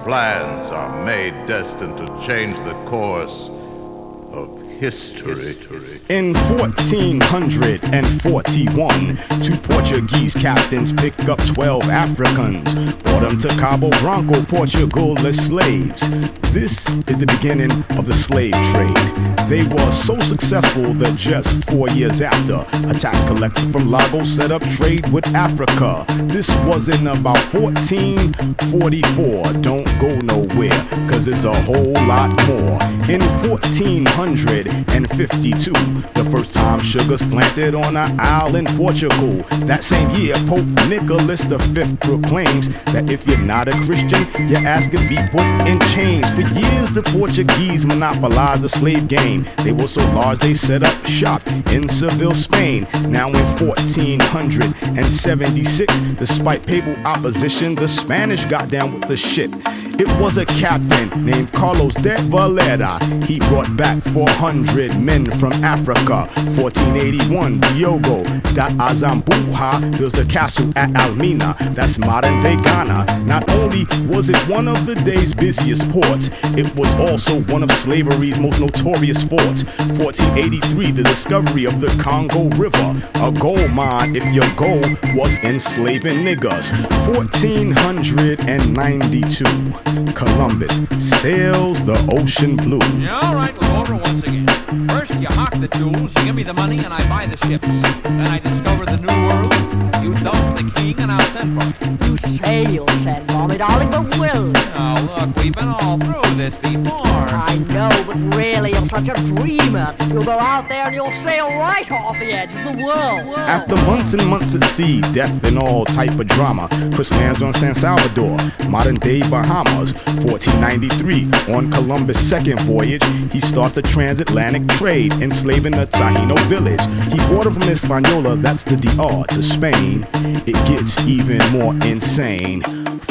plans are made destined to change the course of history. In 1441, two Portuguese captains pick up 12 Africans, brought them to Cabo Branco, Portugal as slaves. This is the beginning of the slave trade. They were so successful that just 4 years after, a tax collector from Lagos set up trade with Africa. This was in about 1444. Don't go nowhere, cause it's a whole lot more. In 1452, the first time sugar's planted on an isle in Portugal. That same year, Pope Nicholas V proclaims that if you're not a Christian, your ass could be put in chains. For years, the Portuguese monopolized the slave game. They were so large, they set up shop in Seville, Spain. Now in 1476, despite papal opposition, the Spanish got down with the shit. It was a captain named Carlos de Valera. He brought back 400 men from Africa. 1481, Diogo da Azambuja builds the castle at Almina. That's modern day Ghana. Not only was it one of the day's busiest ports, it was also one of slavery's most notorious forts. 1483, the discovery of the Congo River, a gold mine if your goal was enslaving niggas. 1492, Columbus sails the ocean blue. Yeah, all right, we're over once again. First, you hawk the jewels, you give me the money, and I buy the ships. Then I discover the new world. You dump the king, and I'll send for you. You say you'll send for me, darling, but will you? Now, look, we've been all through this before. I know, but really, you're such a dreamer. You'll go out there and you'll sail right off the edge of the world. After months and months at sea, death and all type of drama, Chris lands on San Salvador, modern day Bahamas. 1493, on Columbus' second voyage, he starts the transatlantic trade, enslaving a Taino village. He brought it from Hispaniola, that's the DR, to Spain. It gets even more insane.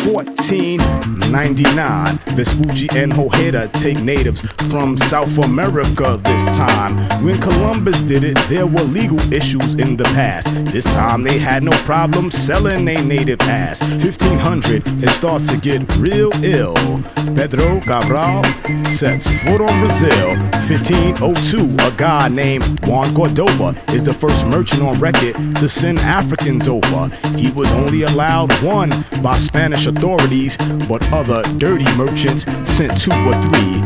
1499, Vespucci and Hojeda take natives from South America this time. When Columbus did it, there were legal issues in the past. This time they had no problem selling a native ass. 1500, it starts to get real ill. Pedro Cabral sets foot on Brazil. 1502, a guy named Juan Cordoba is the first merchant on record to send Africans over. He was only allowed one by Spanish authorities, but other dirty merchants sent 2 or 3.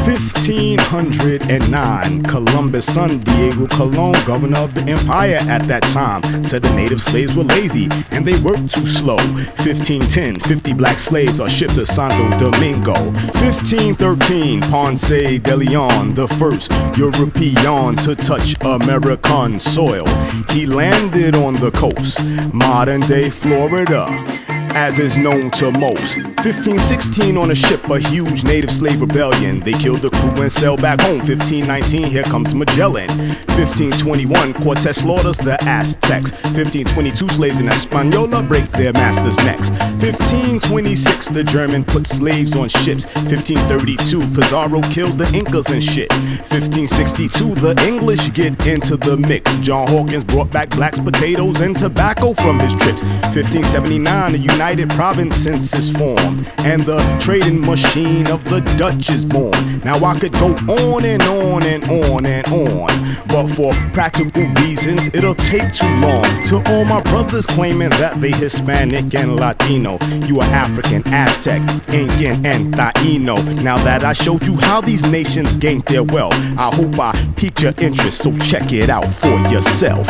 1509, Columbus' son Diego Colon, governor of the empire at that time, said the native slaves were lazy and they worked too slow. 1510, 50 black slaves are shipped to Santo Domingo. 1513, Ponce de Leon, the first European to touch American soil. He landed on the coast, modern day Florida, as is known to most. 1516, on a ship, a huge native slave rebellion. They killed the crew and sailed back home. 1519, here comes Magellan. 1521, Cortez slaughters the Aztecs. 1522, slaves in Hispaniola break their masters' necks. 1526, the German put slaves on ships. 1532, Pizarro kills the Incas and shit. 1562, the English get into the mix. John Hawkins brought back blacks, potatoes, and tobacco from his trips. 1579, the United Provinces is formed, and the trading machine of the Dutch is born. Now I could go on and on and on and on, but for practical reasons it'll take too long. To all my brothers claiming that they Hispanic and Latino, you are African, Aztec, Incan, and Taino. Now that I showed you how these nations gained their wealth, I hope I piqued your interest, so check it out for yourself.